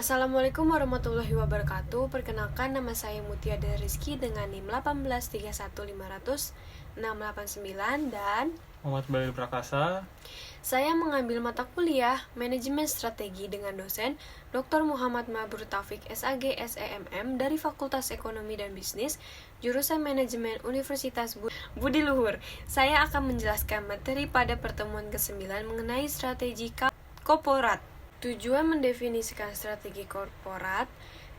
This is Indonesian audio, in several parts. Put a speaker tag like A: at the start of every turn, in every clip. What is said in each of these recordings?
A: Assalamualaikum warahmatullahi wabarakatuh. Perkenalkan, nama saya Mutia Del Rizky dengan NIM 183150689 dan
B: Muhammad Balil Prakasa.
A: saya mengambil mata kuliah Manajemen Strategi dengan dosen Dr. Muhammad Mabrur Taufik SAG SEMM dari Fakultas Ekonomi dan Bisnis, jurusan Manajemen Universitas Budi Luhur. Saya akan menjelaskan materi pada pertemuan ke-9 mengenai strategi korporat. Tujuan mendefinisikan strategi korporat,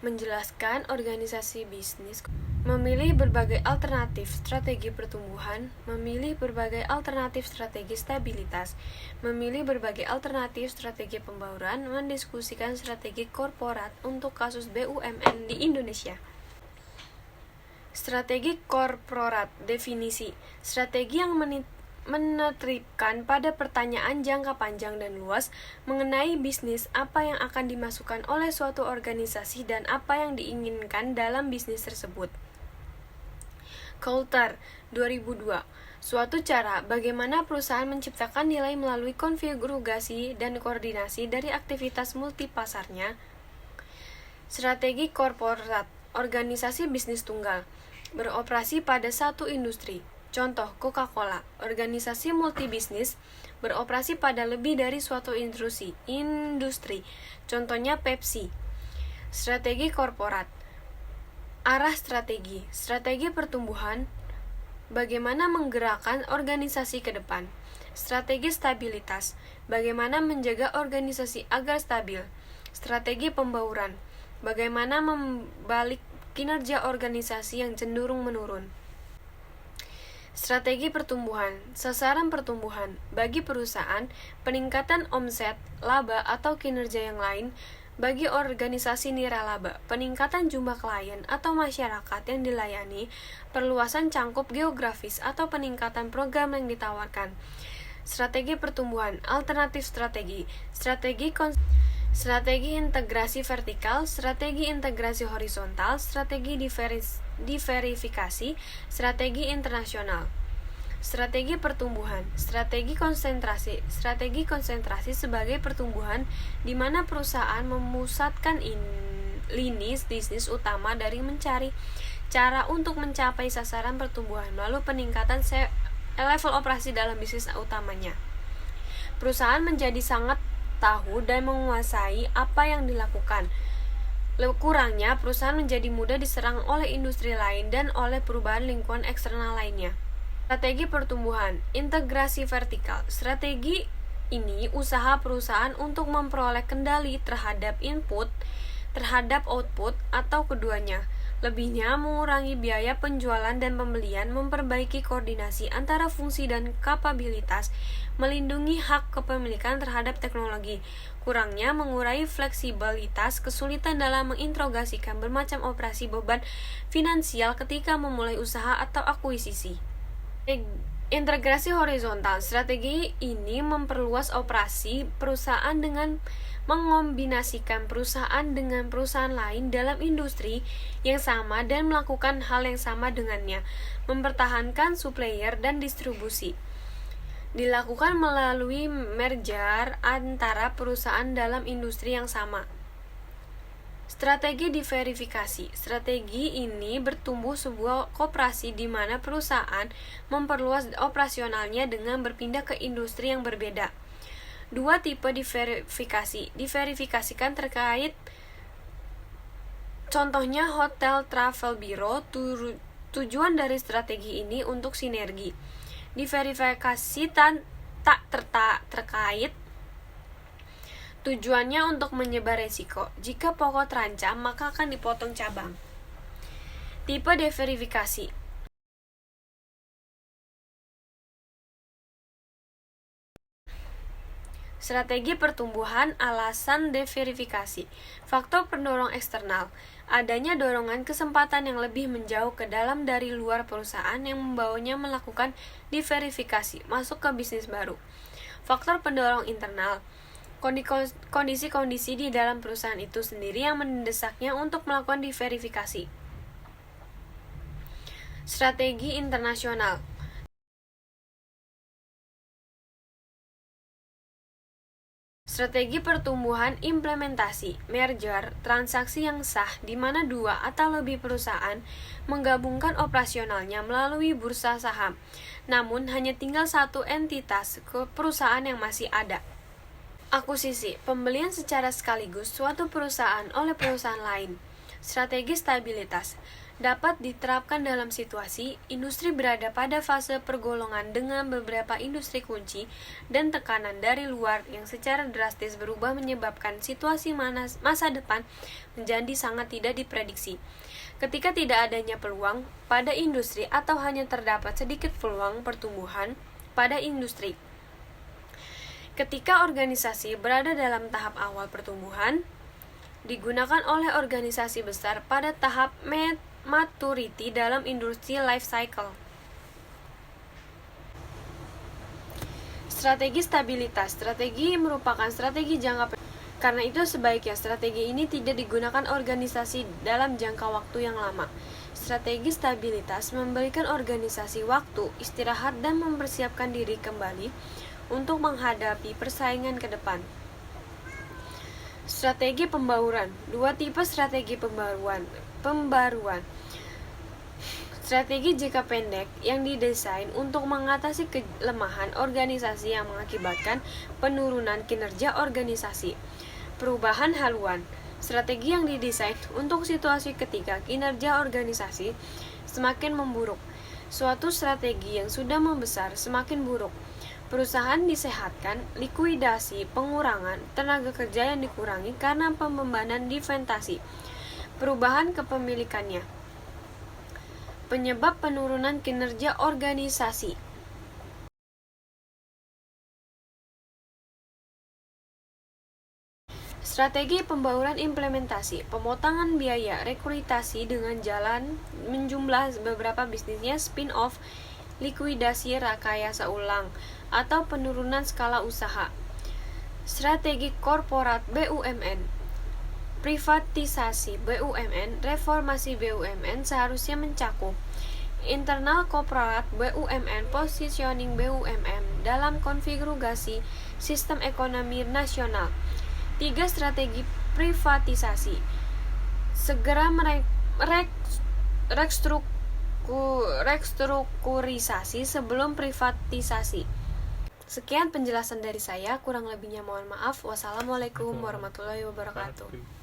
A: menjelaskan organisasi bisnis, memilih berbagai alternatif strategi pertumbuhan, memilih berbagai alternatif strategi stabilitas, memilih berbagai alternatif strategi pembauran, mendiskusikan strategi korporat untuk kasus BUMN di Indonesia. Strategi korporat. Definisi: strategi yang menerapkan pada pertanyaan jangka panjang dan luas mengenai bisnis, apa yang akan dimasukkan oleh suatu organisasi dan apa yang diinginkan dalam bisnis tersebut. Coulter, 2002. Suatu cara bagaimana perusahaan menciptakan nilai melalui konfigurasi dan koordinasi dari aktivitas multipasarnya. Strategi korporat. Organisasi bisnis tunggal beroperasi pada satu industri. Contoh, Coca-Cola, organisasi multibisnis, beroperasi pada lebih dari suatu industri. Contohnya Pepsi. Strategi korporat. Arah strategi. Strategi pertumbuhan, bagaimana menggerakkan organisasi ke depan. Strategi stabilitas, bagaimana menjaga organisasi agar stabil. Strategi pembauran, bagaimana membalik kinerja organisasi yang cenderung menurun. Strategi pertumbuhan. Sasaran pertumbuhan bagi perusahaan, peningkatan omset, laba atau kinerja yang lain. Bagi organisasi nirlaba, peningkatan jumlah klien atau masyarakat yang dilayani, perluasan cangkup geografis atau peningkatan program yang ditawarkan. Strategi pertumbuhan. Alternatif strategi. Strategi integrasi vertikal, strategi integrasi horizontal, strategi diverifikasi, strategi internasional. Strategi pertumbuhan. Strategi konsentrasi sebagai pertumbuhan di mana perusahaan memusatkan lini bisnis utama dari mencari cara untuk mencapai sasaran pertumbuhan melalui peningkatan level operasi dalam bisnis utamanya. Perusahaan menjadi sangat tahu dan menguasai apa yang dilakukan. Kurangnya, perusahaan menjadi mudah diserang oleh industri lain dan oleh perubahan lingkungan eksternal lainnya. Strategi pertumbuhan. Integrasi vertikal. Strategi ini usaha perusahaan untuk memperoleh kendali terhadap input, terhadap output, atau keduanya. Lebihnya, mengurangi biaya penjualan dan pembelian, memperbaiki koordinasi antara fungsi dan kapabilitas, melindungi hak kepemilikan terhadap teknologi. Kurangnya, mengurangi fleksibilitas, kesulitan dalam mengintegrasikan bermacam operasi beban finansial ketika memulai usaha atau akuisisi. Integrasi horizontal. Strategi ini memperluas operasi perusahaan dengan mengombinasikan perusahaan dengan perusahaan lain dalam industri yang sama dan melakukan hal yang sama dengannya, mempertahankan supplier dan distribusi. Dilakukan melalui merger antara perusahaan dalam industri yang sama. Strategi diverifikasi. Strategi ini bertumbuh sebuah koperasi di mana perusahaan memperluas operasionalnya dengan berpindah ke industri yang berbeda. Dua tipe diverifikasi. Diverifikasikan terkait, contohnya hotel travel bureau. Tujuan dari strategi ini untuk sinergi. Diverifikasi tak terkait, tujuannya untuk menyebar resiko. Jika pokok terancam, maka akan dipotong cabang. Tipe diverifikasi. Strategi pertumbuhan. Alasan diverifikasi. Faktor pendorong eksternal. Adanya dorongan kesempatan yang lebih menjauh ke dalam dari luar perusahaan yang membawanya melakukan diverifikasi, masuk ke bisnis baru. Faktor pendorong internal. Kondisi-kondisi di dalam perusahaan itu sendiri yang mendesaknya untuk melakukan diverifikasi. Strategi internasional. Strategi pertumbuhan implementasi, merger, transaksi yang sah di mana dua atau lebih perusahaan menggabungkan operasionalnya melalui bursa saham. Namun hanya tinggal satu entitas ke perusahaan yang masih ada. Akuisisi, pembelian secara sekaligus suatu perusahaan oleh perusahaan lain. Strategi stabilitas dapat diterapkan dalam situasi industri berada pada fase pergolongan dengan beberapa industri kunci dan tekanan dari luar yang secara drastis berubah menyebabkan situasi masa depan menjadi sangat tidak diprediksi. Ketika tidak adanya peluang pada industri atau hanya terdapat sedikit peluang pertumbuhan pada industri. Ketika organisasi berada dalam tahap awal pertumbuhan, digunakan oleh organisasi besar pada tahap maturity dalam industri life cycle. Strategi stabilitas. Strategi merupakan strategi jangka pendek. Karena itu sebaiknya strategi ini tidak digunakan organisasi dalam jangka waktu yang lama. Strategi stabilitas memberikan organisasi waktu istirahat dan mempersiapkan diri kembali untuk menghadapi persaingan ke depan. Strategi pembauran. Dua tipe strategi pembaruan. Strategi jangka pendek yang didesain untuk mengatasi kelemahan organisasi yang mengakibatkan penurunan kinerja organisasi. Perubahan haluan. Strategi yang didesain untuk situasi ketika kinerja organisasi semakin memburuk. Suatu strategi yang sudah membesar semakin buruk. Perusahaan disehatkan, likuidasi, pengurangan tenaga kerja yang dikurangi karena pembebanan divestasi. Perubahan kepemilikannya. Penyebab penurunan kinerja organisasi. Strategi pembauran implementasi, pemotongan biaya, rekrutasi dengan jalan menjumlah beberapa bisnisnya, spin-off, likuidasi rekayasa ulang, atau penurunan skala usaha. Strategi korporat BUMN. Privatisasi BUMN, reformasi BUMN seharusnya mencakup internal korporat BUMN, positioning BUMN dalam konfigurasi sistem ekonomi nasional. 3. Strategi privatisasi. Segera restrukturisasi sebelum privatisasi. Sekian penjelasan dari saya, kurang lebihnya mohon maaf. Wassalamualaikum warahmatullahi wabarakatuh.